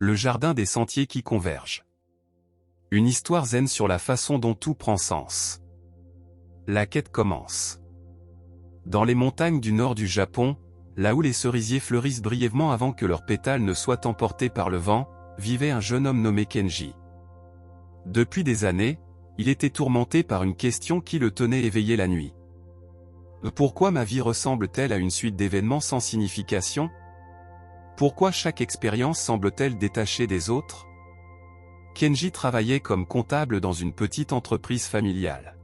Le jardin des sentiers qui convergent. Une histoire zen sur la façon dont tout prend sens. La quête commence. Dans les montagnes du nord du Japon, là où les cerisiers fleurissent brièvement avant que leurs pétales ne soient emportés par le vent, vivait un jeune homme nommé Kenji. Depuis des années, il était tourmenté par une question qui le tenait éveillé la nuit. Pourquoi ma vie ressemble-t-elle à une suite d'événements sans signification ? Pourquoi chaque expérience semble-t-elle détachée des autres ? Kenji travaillait comme comptable dans une petite entreprise familiale.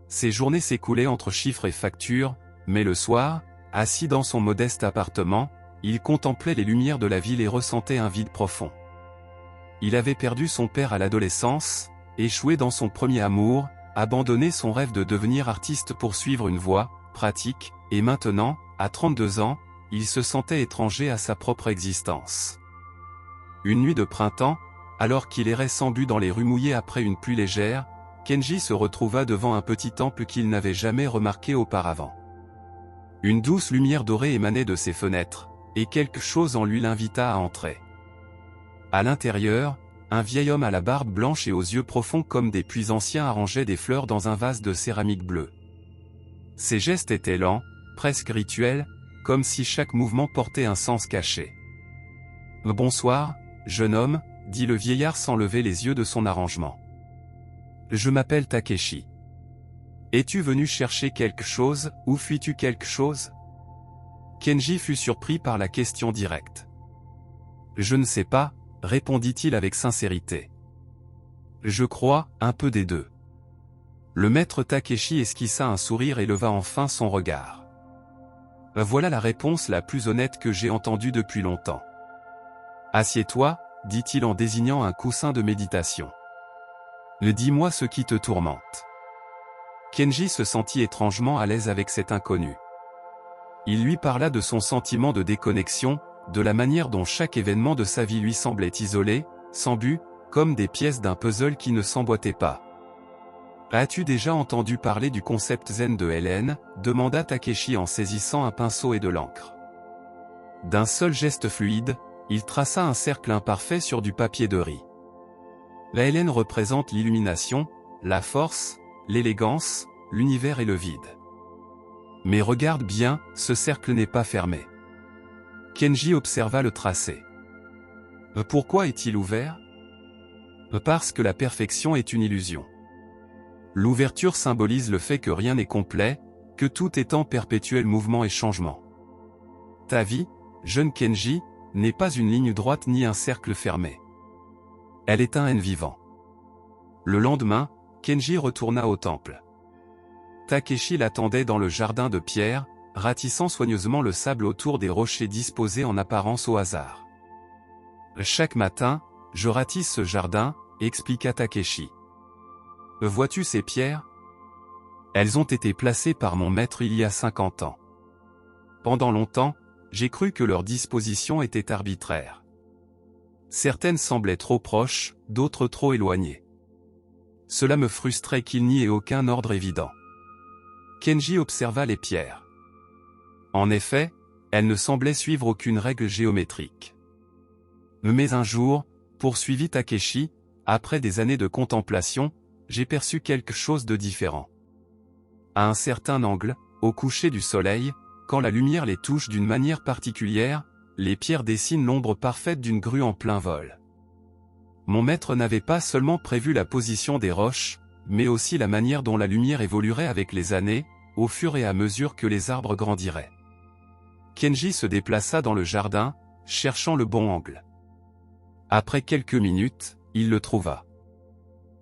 Ses journées s'écoulaient entre chiffres et factures, mais le soir, assis dans son modeste appartement, il contemplait les lumières de la ville et ressentait un vide profond. Il avait perdu son père à l'adolescence, échoué dans son premier amour, abandonné son rêve de devenir artiste pour suivre une voie pratique, et maintenant, à 32 ans, il se sentait étranger à sa propre existence. Une nuit de printemps, alors qu'il errait sans but dans les rues mouillées après une pluie légère, Kenji se retrouva devant un petit temple qu'il n'avait jamais remarqué auparavant. Une douce lumière dorée émanait de ses fenêtres, et quelque chose en lui l'invita à entrer. À l'intérieur, un vieil homme à la barbe blanche et aux yeux profonds comme des puits anciens arrangeait des fleurs dans un vase de céramique bleue. Ses gestes étaient lents, presque rituels, comme si chaque mouvement portait un sens caché. « Bonsoir, jeune homme », dit le vieillard sans lever les yeux de son arrangement. « Je m'appelle Takeshi. Es-tu venu chercher quelque chose, ou fuis-tu quelque chose ?» Kenji fut surpris par la question directe. « Je ne sais pas », répondit-il avec sincérité. « Je crois, un peu des deux. » Le maître Takeshi esquissa un sourire et leva enfin son regard. « Voilà la réponse la plus honnête que j'ai entendue depuis longtemps. »« Assieds-toi », dit-il en désignant un coussin de méditation. « Dis-moi ce qui te tourmente. » Kenji se sentit étrangement à l'aise avec cet inconnu. Il lui parla de son sentiment de déconnexion, de la manière dont chaque événement de sa vie lui semblait isolé, sans but, comme des pièces d'un puzzle qui ne s'emboîtaient pas. « As-tu déjà entendu parler du concept zen de Hélène » demanda Takeshi en saisissant un pinceau et de l'encre. D'un seul geste fluide, il traça un cercle imparfait sur du papier de riz. La Hélène représente l'illumination, la force, l'élégance, l'univers et le vide. Mais regarde bien, ce cercle n'est pas fermé. Kenji observa le tracé. Pourquoi est-il ouvert ? Parce que la perfection est une illusion. L'ouverture symbolise le fait que rien n'est complet, que tout est en perpétuel mouvement et changement. Ta vie, jeune Kenji, n'est pas une ligne droite ni un cercle fermé. Elle est un N vivant. Le lendemain, Kenji retourna au temple. Takeshi l'attendait dans le jardin de pierre, ratissant soigneusement le sable autour des rochers disposés en apparence au hasard. Chaque matin, je ratisse ce jardin, expliqua Takeshi. Vois-tu ces pierres ? Elles ont été placées par mon maître il y a 50 ans. Pendant longtemps, j'ai cru que leur disposition était arbitraire. Certaines semblaient trop proches, d'autres trop éloignées. Cela me frustrait qu'il n'y ait aucun ordre évident. Kenji observa les pierres. En effet, elles ne semblaient suivre aucune règle géométrique. Mais un jour, poursuivit Takeshi, après des années de contemplation, j'ai perçu quelque chose de différent. À un certain angle, au coucher du soleil, quand la lumière les touche d'une manière particulière, les pierres dessinent l'ombre parfaite d'une grue en plein vol. Mon maître n'avait pas seulement prévu la position des roches, mais aussi la manière dont la lumière évoluerait avec les années, au fur et à mesure que les arbres grandiraient. Kenji se déplaça dans le jardin, cherchant le bon angle. Après quelques minutes, il le trouva.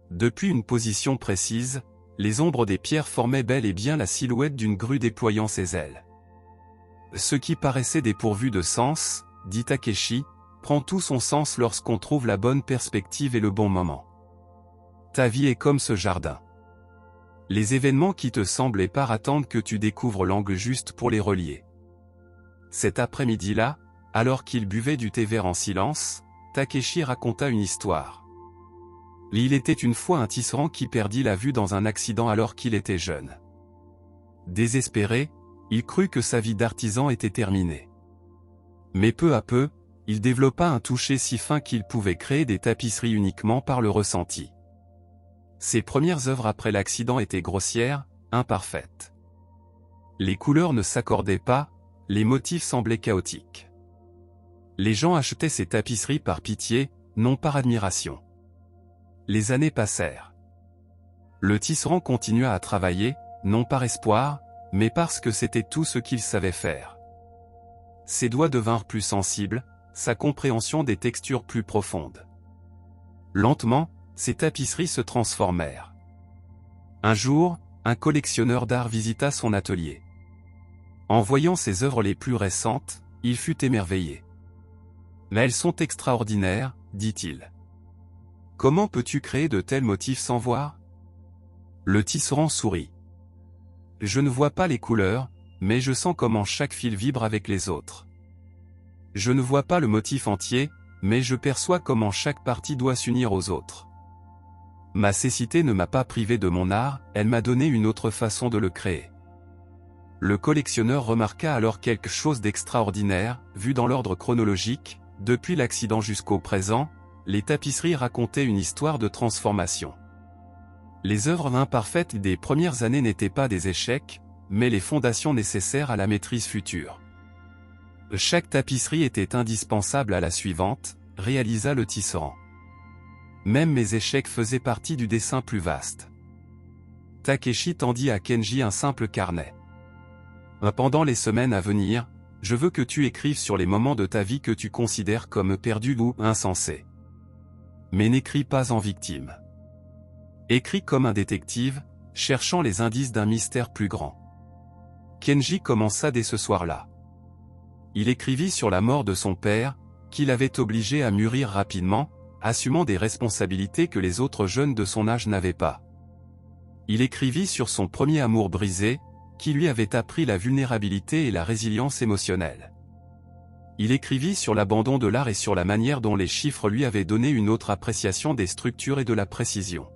Depuis une position précise, les ombres des pierres formaient bel et bien la silhouette d'une grue déployant ses ailes. Ce qui paraissait dépourvu de sens, dit Takeshi, prend tout son sens lorsqu'on trouve la bonne perspective et le bon moment. Ta vie est comme ce jardin. Les événements qui te semblent épars attendent que tu découvres l'angle juste pour les relier. Cet après-midi-là, alors qu'il buvait du thé vert en silence, Takeshi raconta une histoire. Il était une fois un tisserand qui perdit la vue dans un accident alors qu'il était jeune. Désespéré, il crut que sa vie d'artisan était terminée. Mais peu à peu, il développa un toucher si fin qu'il pouvait créer des tapisseries uniquement par le ressenti. Ses premières œuvres après l'accident étaient grossières, imparfaites. Les couleurs ne s'accordaient pas, les motifs semblaient chaotiques. Les gens achetaient ces tapisseries par pitié, non par admiration. Les années passèrent. Le tisserand continua à travailler, non par espoir, mais parce que c'était tout ce qu'il savait faire. Ses doigts devinrent plus sensibles, sa compréhension des textures plus profonde. Lentement, ses tapisseries se transformèrent. Un jour, un collectionneur d'art visita son atelier. En voyant ses œuvres les plus récentes, il fut émerveillé. « Mais elles sont extraordinaires, dit-il. Comment peux-tu créer de tels motifs sans voir ?» Le tisserand sourit. « Je ne vois pas les couleurs, mais je sens comment chaque fil vibre avec les autres. Je ne vois pas le motif entier, mais je perçois comment chaque partie doit s'unir aux autres. Ma cécité ne m'a pas privé de mon art, elle m'a donné une autre façon de le créer. » Le collectionneur remarqua alors quelque chose d'extraordinaire, vu dans l'ordre chronologique, depuis l'accident jusqu'au présent, les tapisseries racontaient une histoire de transformation. Les œuvres imparfaites des premières années n'étaient pas des échecs, mais les fondations nécessaires à la maîtrise future. Chaque tapisserie était indispensable à la suivante, réalisa le tisserand. Même mes échecs faisaient partie du dessin plus vaste. Takeshi tendit à Kenji un simple carnet. Pendant les semaines à venir, je veux que tu écrives sur les moments de ta vie que tu considères comme perdus ou insensés. Mais n'écris pas en victime. Écris comme un détective, cherchant les indices d'un mystère plus grand. Kenji commença dès ce soir-là. Il écrivit sur la mort de son père, qu'il avait obligé à mûrir rapidement, assumant des responsabilités que les autres jeunes de son âge n'avaient pas. Il écrivit sur son premier amour brisé, qui lui avait appris la vulnérabilité et la résilience émotionnelle. Il écrivit sur l'abandon de l'art et sur la manière dont les chiffres lui avaient donné une autre appréciation des structures et de la précision.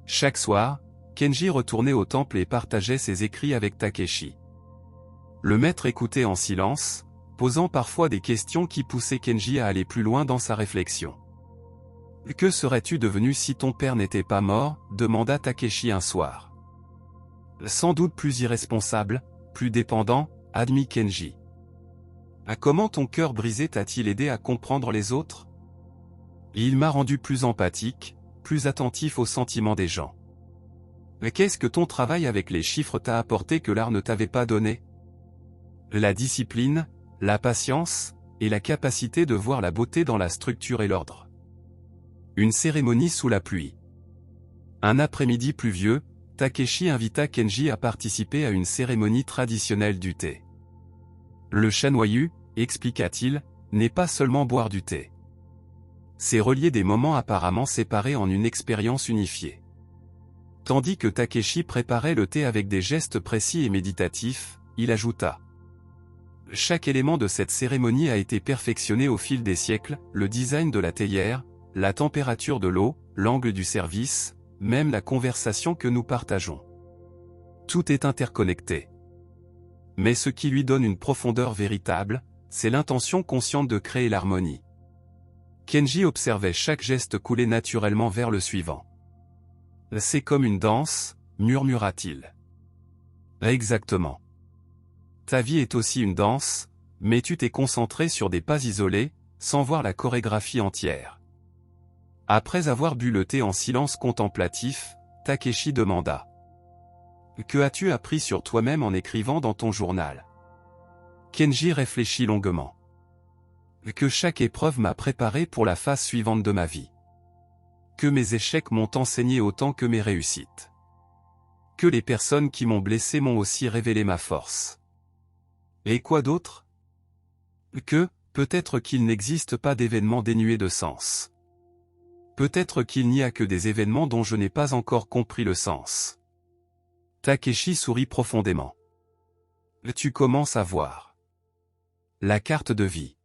Chaque soir, Kenji retournait au temple et partageait ses écrits avec Takeshi. Le maître écoutait en silence, posant parfois des questions qui poussaient Kenji à aller plus loin dans sa réflexion. « Que serais-tu devenu si ton père n'était pas mort ?» demanda Takeshi un soir. « Sans doute plus irresponsable, plus dépendant, » admit Kenji. « Comment ton cœur brisé t'a-t-il aidé à comprendre les autres ?»« Il m'a rendu plus empathique, plus attentif aux sentiments des gens. » « Mais qu'est-ce que ton travail avec les chiffres t'a apporté que l'art ne t'avait pas donné ?»« La discipline, la patience, et la capacité de voir la beauté dans la structure et l'ordre. » Une cérémonie sous la pluie. Un après-midi pluvieux, Takeshi invita Kenji à participer à une cérémonie traditionnelle du thé. Le chanoyu, expliqua-t-il, n'est pas seulement boire du thé. C'est relier des moments apparemment séparés en une expérience unifiée. Tandis que Takeshi préparait le thé avec des gestes précis et méditatifs, il ajouta. Chaque élément de cette cérémonie a été perfectionné au fil des siècles, le design de la théière, la température de l'eau, l'angle du service, même la conversation que nous partageons. Tout est interconnecté. Mais ce qui lui donne une profondeur véritable, c'est l'intention consciente de créer l'harmonie. Kenji observait chaque geste couler naturellement vers le suivant. C'est comme une danse, murmura-t-il. Exactement. Ta vie est aussi une danse, mais tu t'es concentré sur des pas isolés, sans voir la chorégraphie entière. Après avoir bu le thé en silence contemplatif, Takeshi demanda. Que as-tu appris sur toi-même en écrivant dans ton journal? Kenji réfléchit longuement. Que chaque épreuve m'a préparé pour la phase suivante de ma vie. Que mes échecs m'ont enseigné autant que mes réussites. Que les personnes qui m'ont blessé m'ont aussi révélé ma force. Et quoi d'autre? Que, peut-être qu'il n'existe pas d'événements dénués de sens. Peut-être qu'il n'y a que des événements dont je n'ai pas encore compris le sens. Takeshi sourit profondément. Tu commences à voir. La carte de vie.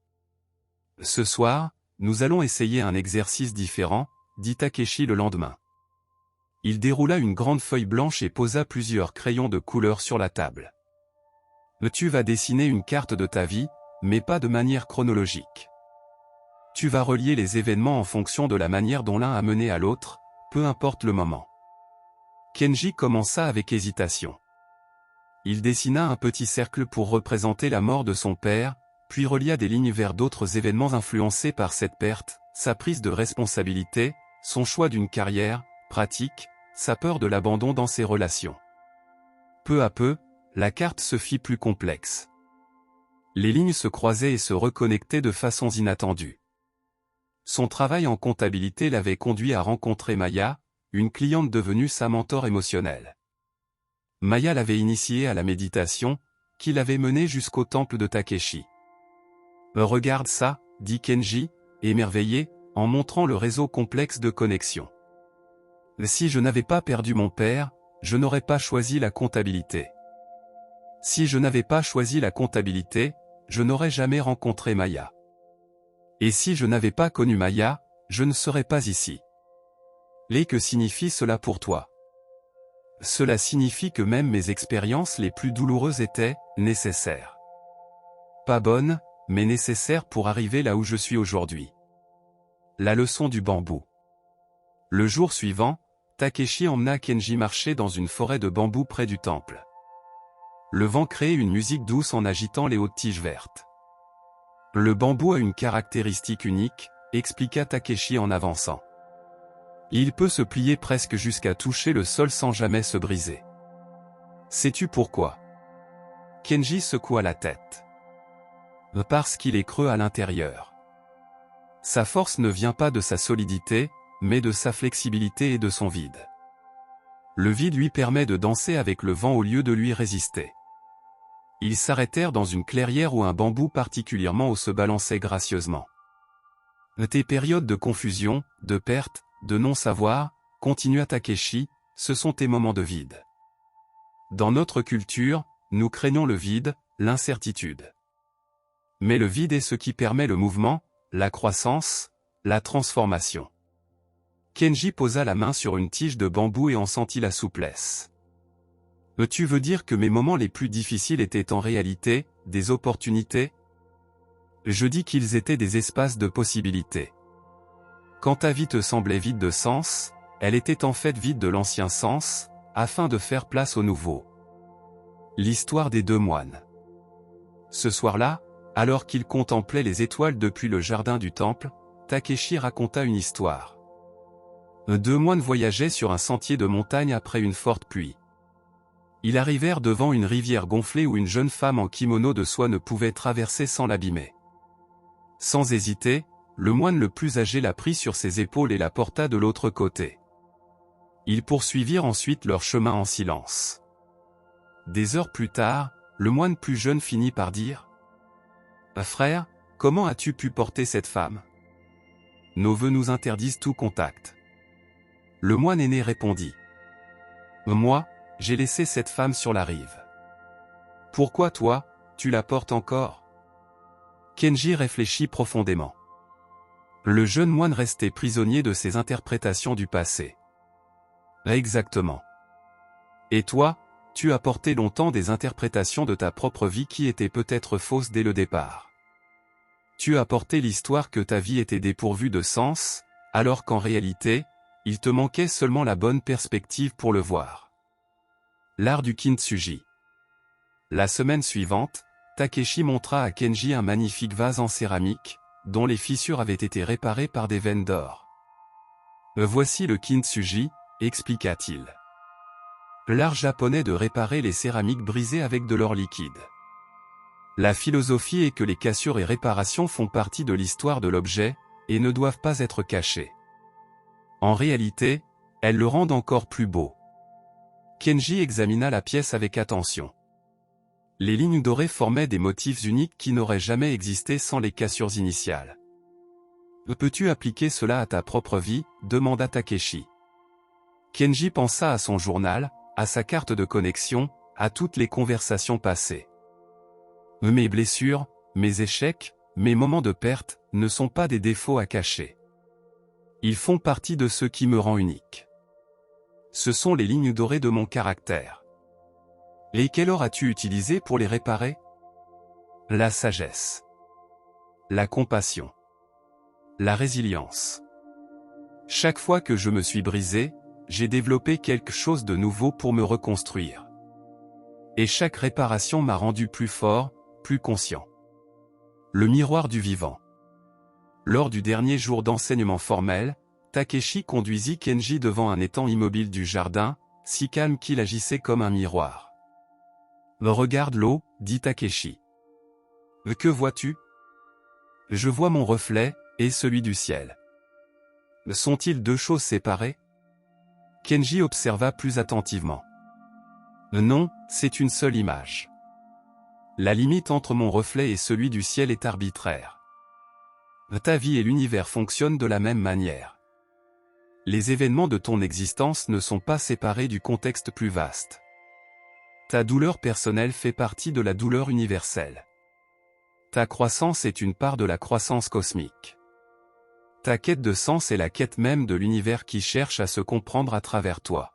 Ce soir, nous allons essayer un exercice différent, dit Takeshi le lendemain. Il déroula une grande feuille blanche et posa plusieurs crayons de couleur sur la table. Tu vas dessiner une carte de ta vie, mais pas de manière chronologique. Tu vas relier les événements en fonction de la manière dont l'un a mené à l'autre, peu importe le moment. Kenji commença avec hésitation. Il dessina un petit cercle pour représenter la mort de son père, puis relia des lignes vers d'autres événements influencés par cette perte, sa prise de responsabilité, son choix d'une carrière pratique, sa peur de l'abandon dans ses relations. Peu à peu, la carte se fit plus complexe. Les lignes se croisaient et se reconnectaient de façons inattendues. Son travail en comptabilité l'avait conduit à rencontrer Maya, une cliente devenue sa mentor émotionnelle. Maya l'avait initiée à la méditation, qui l'avait menée jusqu'au temple de Takeshi. « Regarde ça », dit Kenji, émerveillé, en montrant le réseau complexe de connexions. « Si je n'avais pas perdu mon père, je n'aurais pas choisi la comptabilité. Si je n'avais pas choisi la comptabilité, je n'aurais jamais rencontré Maya. Et si je n'avais pas connu Maya, je ne serais pas ici. » Et que signifie cela pour toi? Cela signifie que même mes expériences les plus douloureuses étaient nécessaires. Pas bonnes, mais nécessaires pour arriver là où je suis aujourd'hui. La leçon du bambou. Le jour suivant, Takeshi emmena Kenji marcher dans une forêt de bambou près du temple. Le vent créait une musique douce en agitant les hautes tiges vertes. Le bambou a une caractéristique unique, expliqua Takeshi en avançant. Il peut se plier presque jusqu'à toucher le sol sans jamais se briser. Sais-tu pourquoi? Kenji secoua la tête. Parce qu'il est creux à l'intérieur. Sa force ne vient pas de sa solidité, mais de sa flexibilité et de son vide. Le vide lui permet de danser avec le vent au lieu de lui résister. Ils s'arrêtèrent dans une clairière où un bambou particulièrement haut se balançait gracieusement. Tes périodes de confusion, de perte, de non-savoir, continua Takeshi, ce sont tes moments de vide. Dans notre culture, nous craignons le vide, l'incertitude. Mais le vide est ce qui permet le mouvement, la croissance, la transformation. Kenji posa la main sur une tige de bambou et en sentit la souplesse. Tu veux dire que mes moments les plus difficiles étaient en réalité des opportunités? Je dis qu'ils étaient des espaces de possibilités. Quand ta vie te semblait vide de sens, elle était en fait vide de l'ancien sens, afin de faire place au nouveau. L'histoire des deux moines. Ce soir-là, alors qu'il contemplait les étoiles depuis le jardin du temple, Takeshi raconta une histoire. Deux moines voyageaient sur un sentier de montagne après une forte pluie. Ils arrivèrent devant une rivière gonflée où une jeune femme en kimono de soie ne pouvait traverser sans l'abîmer. Sans hésiter, le moine le plus âgé la prit sur ses épaules et la porta de l'autre côté. Ils poursuivirent ensuite leur chemin en silence. Des heures plus tard, le moine plus jeune finit par dire « Frère, comment as-tu pu porter cette femme? Nos vœux nous interdisent tout contact. » Le moine aîné répondit « Moi, j'ai laissé cette femme sur la rive. Pourquoi toi, tu la portes encore ?» Kenji réfléchit profondément. Le jeune moine restait prisonnier de ses interprétations du passé. Exactement. Et toi, tu as porté longtemps des interprétations de ta propre vie qui étaient peut-être fausses dès le départ. Tu as porté l'histoire que ta vie était dépourvue de sens, alors qu'en réalité, il te manquait seulement la bonne perspective pour le voir. L'art du kintsugi. La semaine suivante, Takeshi montra à Kenji un magnifique vase en céramique, dont les fissures avaient été réparées par des veines d'or. Voici le kintsugi, expliqua-t-il. L'art japonais de réparer les céramiques brisées avec de l'or liquide. La philosophie est que les cassures et réparations font partie de l'histoire de l'objet, et ne doivent pas être cachées. En réalité, elles le rendent encore plus beau. Kenji examina la pièce avec attention. Les lignes dorées formaient des motifs uniques qui n'auraient jamais existé sans les cassures initiales. « Peux-tu appliquer cela à ta propre vie ?» demanda Takeshi. Kenji pensa à son journal, à sa carte de connexion, à toutes les conversations passées. « Mes blessures, mes échecs, mes moments de perte, ne sont pas des défauts à cacher. Ils font partie de ce qui me rend unique. Ce sont les lignes dorées de mon caractère. Et quel or as-tu utilisé pour les réparer? La sagesse. La compassion. La résilience. Chaque fois que je me suis brisé, j'ai développé quelque chose de nouveau pour me reconstruire. Et chaque réparation m'a rendu plus fort, plus conscient. Le miroir du vivant. Lors du dernier jour d'enseignement formel, Takeshi conduisit Kenji devant un étang immobile du jardin, si calme qu'il agissait comme un miroir. « Regarde l'eau, dit Takeshi. Que vois-tu ? Je vois mon reflet, et celui du ciel. Sont-ils deux choses séparées ? Kenji observa plus attentivement. Non, c'est une seule image. La limite entre mon reflet et celui du ciel est arbitraire. Ta vie et l'univers fonctionnent de la même manière. Les événements de ton existence ne sont pas séparés du contexte plus vaste. Ta douleur personnelle fait partie de la douleur universelle. Ta croissance est une part de la croissance cosmique. Ta quête de sens est la quête même de l'univers qui cherche à se comprendre à travers toi.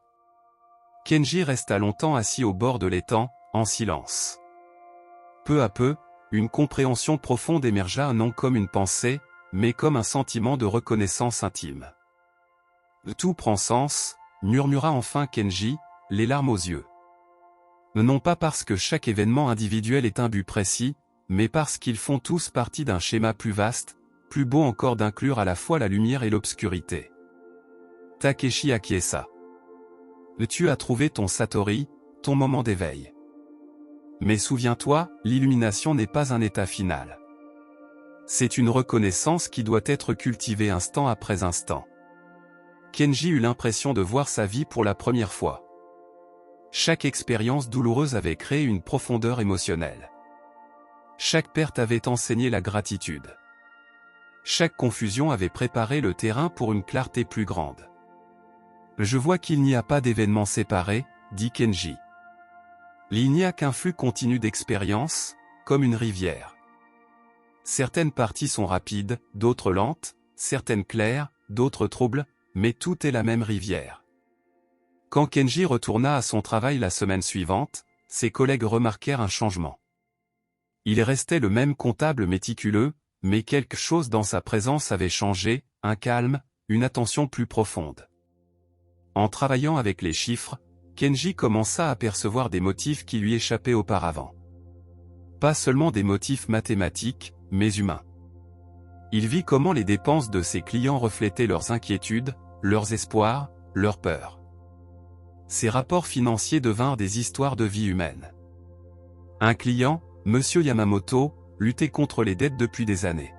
Kenji resta longtemps assis au bord de l'étang, en silence. Peu à peu, une compréhension profonde émergea non comme une pensée, mais comme un sentiment de reconnaissance intime. Tout prend sens, murmura enfin Kenji, les larmes aux yeux. Non pas parce que chaque événement individuel est un but précis, mais parce qu'ils font tous partie d'un schéma plus vaste, plus beau encore d'inclure à la fois la lumière et l'obscurité. Takeshi acquiesça. Tu as trouvé ton Satori, ton moment d'éveil. Mais souviens-toi, l'illumination n'est pas un état final. C'est une reconnaissance qui doit être cultivée instant après instant. Kenji eut l'impression de voir sa vie pour la première fois. Chaque expérience douloureuse avait créé une profondeur émotionnelle. Chaque perte avait enseigné la gratitude. Chaque confusion avait préparé le terrain pour une clarté plus grande. Je vois qu'il n'y a pas d'événements séparés, dit Kenji. Il n'y a qu'un flux continu d'expériences, comme une rivière. Certaines parties sont rapides, d'autres lentes, certaines claires, d'autres troubles, mais tout est la même rivière. Quand Kenji retourna à son travail la semaine suivante, ses collègues remarquèrent un changement. Il restait le même comptable méticuleux, mais quelque chose dans sa présence avait changé, un calme, une attention plus profonde. En travaillant avec les chiffres, Kenji commença à percevoir des motifs qui lui échappaient auparavant. Pas seulement des motifs mathématiques, mais humains. Il vit comment les dépenses de ses clients reflétaient leurs inquiétudes, leurs espoirs, leurs peurs. Ces rapports financiers devinrent des histoires de vie humaine. Un client, Monsieur Yamamoto, luttait contre les dettes depuis des années.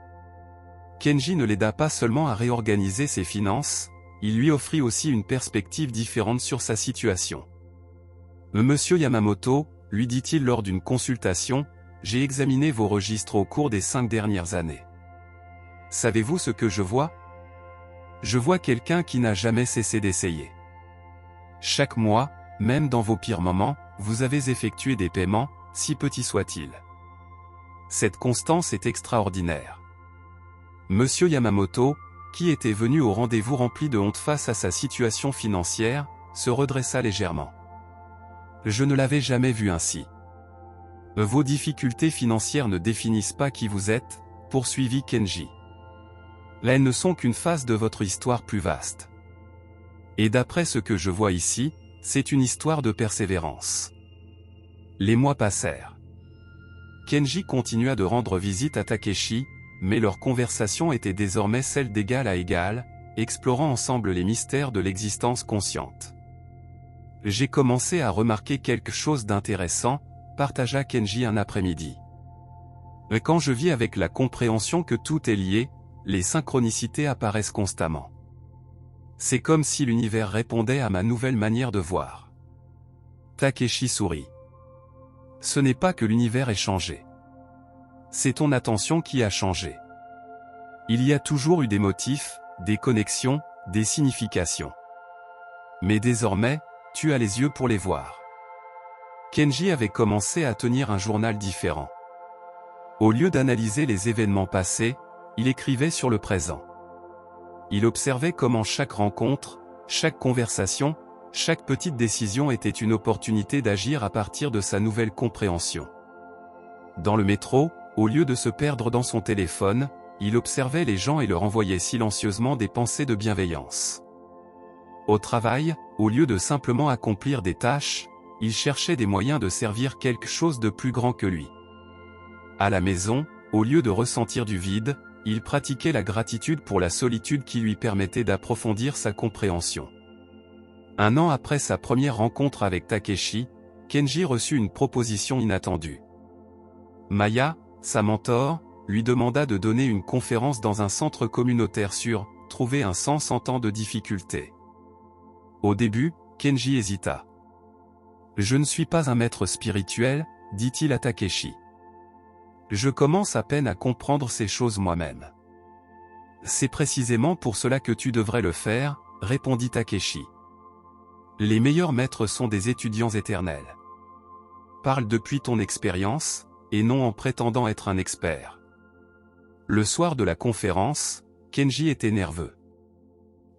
Kenji ne l'aida pas seulement à réorganiser ses finances, il lui offrit aussi une perspective différente sur sa situation. Monsieur Yamamoto, lui dit-il lors d'une consultation, j'ai examiné vos registres au cours des 5 dernières années. Savez-vous ce que je vois ? Je vois quelqu'un qui n'a jamais cessé d'essayer. Chaque mois, même dans vos pires moments, vous avez effectué des paiements, si petits soient-ils. Cette constance est extraordinaire. Monsieur Yamamoto, qui était venu au rendez-vous rempli de honte face à sa situation financière, se redressa légèrement. Je ne l'avais jamais vu ainsi. Vos difficultés financières ne définissent pas qui vous êtes, poursuivit Kenji. Elles ne sont qu'une phase de votre histoire plus vaste. Et d'après ce que je vois ici, c'est une histoire de persévérance. Les mois passèrent. Kenji continua de rendre visite à Takeshi, mais leur conversation était désormais celle d'égal à égal, explorant ensemble les mystères de l'existence consciente. J'ai commencé à remarquer quelque chose d'intéressant, partagea Kenji un après-midi. Quand je vis avec la compréhension que tout est lié, les synchronicités apparaissent constamment. C'est comme si l'univers répondait à ma nouvelle manière de voir. Takeshi sourit. Ce n'est pas que l'univers ait changé. C'est ton attention qui a changé. Il y a toujours eu des motifs, des connexions, des significations. Mais désormais, tu as les yeux pour les voir. Kenji avait commencé à tenir un journal différent. Au lieu d'analyser les événements passés, il écrivait sur le présent. Il observait comment chaque rencontre, chaque conversation, chaque petite décision était une opportunité d'agir à partir de sa nouvelle compréhension. Dans le métro, au lieu de se perdre dans son téléphone, il observait les gens et leur envoyait silencieusement des pensées de bienveillance. Au travail, au lieu de simplement accomplir des tâches, il cherchait des moyens de servir quelque chose de plus grand que lui. À la maison, au lieu de ressentir du vide, il pratiquait la gratitude pour la solitude qui lui permettait d'approfondir sa compréhension. 1 an après sa première rencontre avec Takeshi, Kenji reçut une proposition inattendue. Maya, sa mentor, lui demanda de donner une conférence dans un centre communautaire sur « Trouver un sens en temps de difficulté ». Au début, Kenji hésita. « Je ne suis pas un maître spirituel », dit-il à Takeshi. « Je commence à peine à comprendre ces choses moi-même. »« C'est précisément pour cela que tu devrais le faire », répondit Takeshi. « Les meilleurs maîtres sont des étudiants éternels. Parle depuis ton expérience, et non en prétendant être un expert. » Le soir de la conférence, Kenji était nerveux.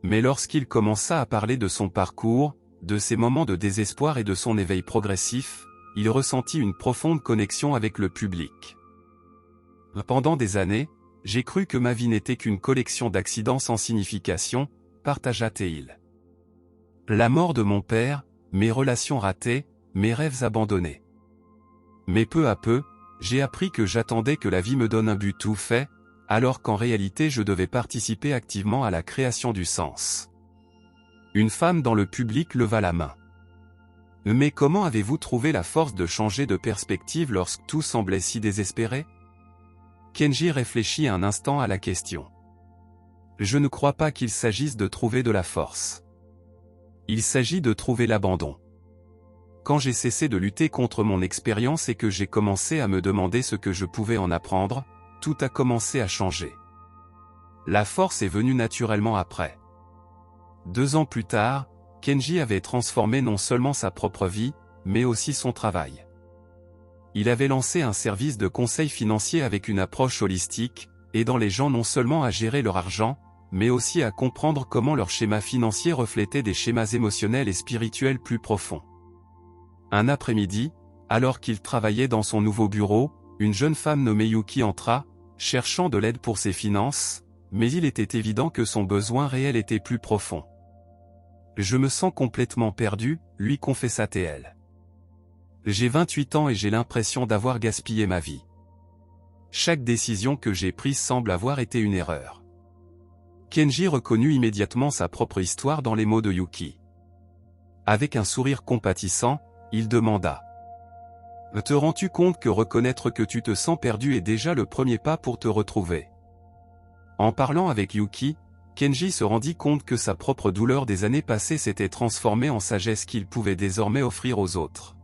Mais lorsqu'il commença à parler de son parcours, de ses moments de désespoir et de son éveil progressif, il ressentit une profonde connexion avec le public. Pendant des années, j'ai cru que ma vie n'était qu'une collection d'accidents sans signification, partagea-t-il. La mort de mon père, mes relations ratées, mes rêves abandonnés. Mais peu à peu, j'ai appris que j'attendais que la vie me donne un but tout fait, alors qu'en réalité je devais participer activement à la création du sens. Une femme dans le public leva la main. « Mais comment avez-vous trouvé la force de changer de perspective lorsque tout semblait si désespéré ?» Kenji réfléchit un instant à la question. « Je ne crois pas qu'il s'agisse de trouver de la force. Il s'agit de trouver l'abandon. Quand j'ai cessé de lutter contre mon expérience et que j'ai commencé à me demander ce que je pouvais en apprendre, tout a commencé à changer. La force est venue naturellement après. » 2 ans plus tard, Kenji avait transformé non seulement sa propre vie, mais aussi son travail. Il avait lancé un service de conseil financier avec une approche holistique, aidant les gens non seulement à gérer leur argent, mais aussi à comprendre comment leur schéma financier reflétait des schémas émotionnels et spirituels plus profonds. Un après-midi, alors qu'il travaillait dans son nouveau bureau, une jeune femme nommée Yuki entra, cherchant de l'aide pour ses finances, mais il était évident que son besoin réel était plus profond. « Je me sens complètement perdu », lui confessa-t-elle. « J'ai 28 ans et j'ai l'impression d'avoir gaspillé ma vie. Chaque décision que j'ai prise semble avoir été une erreur. » Kenji reconnut immédiatement sa propre histoire dans les mots de Yuki. Avec un sourire compatissant, il demanda. « Te rends-tu compte que reconnaître que tu te sens perdu est déjà le premier pas pour te retrouver ?» En parlant avec Yuki, Kenji se rendit compte que sa propre douleur des années passées s'était transformée en sagesse qu'il pouvait désormais offrir aux autres.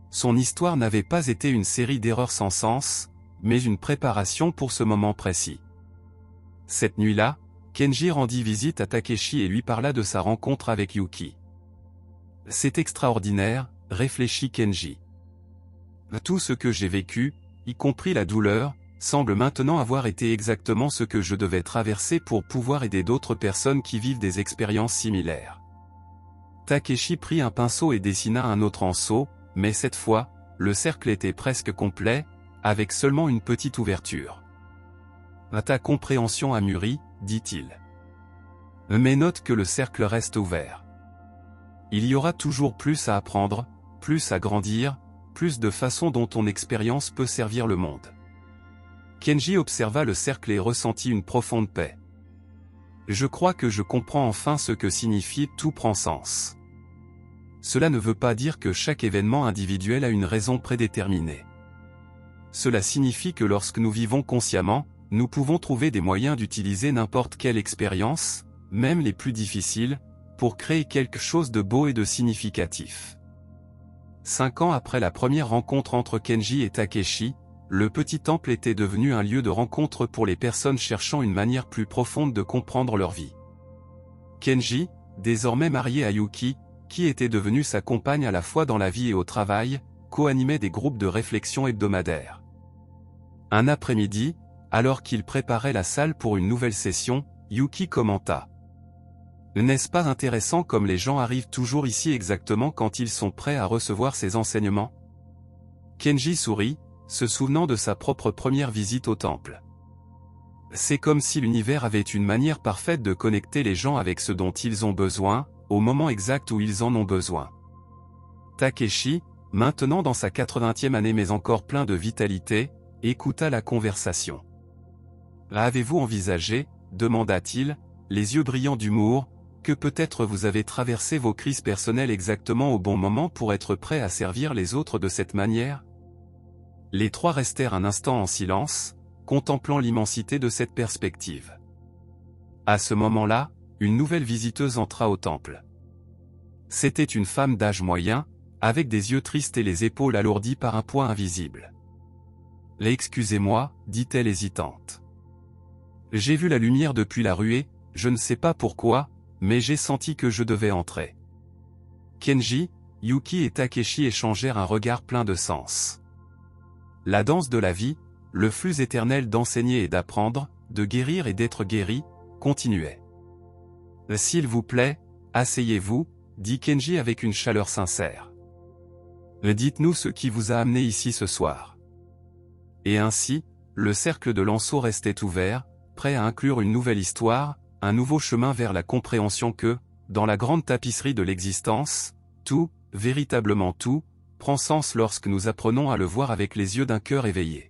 Son histoire n'avait pas été une série d'erreurs sans sens, mais une préparation pour ce moment précis. Cette nuit-là, Kenji rendit visite à Takeshi et lui parla de sa rencontre avec Yuki. « C'est extraordinaire », réfléchit Kenji. « Tout ce que j'ai vécu, y compris la douleur, semble maintenant avoir été exactement ce que je devais traverser pour pouvoir aider d'autres personnes qui vivent des expériences similaires. » Takeshi prit un pinceau et dessina un autre anseau, mais cette fois, le cercle était presque complet, avec seulement une petite ouverture. « Ta compréhension a mûri, dit-il. Mais note que le cercle reste ouvert. Il y aura toujours plus à apprendre, plus à grandir, plus de façons dont ton expérience peut servir le monde. » Kenji observa le cercle et ressentit une profonde paix. « Je crois que je comprends enfin ce que signifie « tout prend sens ». Cela ne veut pas dire que chaque événement individuel a une raison prédéterminée. Cela signifie que lorsque nous vivons consciemment, nous pouvons trouver des moyens d'utiliser n'importe quelle expérience, même les plus difficiles, pour créer quelque chose de beau et de significatif. 5 ans après la première rencontre entre Kenji et Takeshi, le petit temple était devenu un lieu de rencontre pour les personnes cherchant une manière plus profonde de comprendre leur vie. Kenji, désormais marié à Yuki, qui était devenue sa compagne à la fois dans la vie et au travail, co-animait des groupes de réflexion hebdomadaires. Un après-midi, alors qu'il préparait la salle pour une nouvelle session, Yuki commenta. « N'est-ce pas intéressant comme les gens arrivent toujours ici exactement quand ils sont prêts à recevoir ces enseignements ?» Kenji sourit, se souvenant de sa propre première visite au temple. C'est comme si l'univers avait une manière parfaite de connecter les gens avec ce dont ils ont besoin, au moment exact où ils en ont besoin. Takeshi, maintenant dans sa 80e année mais encore plein de vitalité, écouta la conversation. « Avez-vous envisagé, demanda-t-il, les yeux brillants d'humour, que peut-être vous avez traversé vos crises personnelles exactement au bon moment pour être prêt à servir les autres de cette manière ?» Les trois restèrent un instant en silence, contemplant l'immensité de cette perspective. À ce moment-là, une nouvelle visiteuse entra au temple. C'était une femme d'âge moyen, avec des yeux tristes et les épaules alourdies par un poids invisible. « Excusez-moi, dit-elle hésitante. J'ai vu la lumière depuis la ruée, je ne sais pas pourquoi, mais j'ai senti que je devais entrer. » Kenji, Yuki et Takeshi échangèrent un regard plein de sens. La danse de la vie, le flux éternel d'enseigner et d'apprendre, de guérir et d'être guéri, continuait. « S'il vous plaît, asseyez-vous, dit Kenji avec une chaleur sincère. Dites-nous ce qui vous a amené ici ce soir. » Et ainsi, le cercle de Lanceau restait ouvert, prêt à inclure une nouvelle histoire, un nouveau chemin vers la compréhension que, dans la grande tapisserie de l'existence, tout, véritablement tout, prend sens lorsque nous apprenons à le voir avec les yeux d'un cœur éveillé.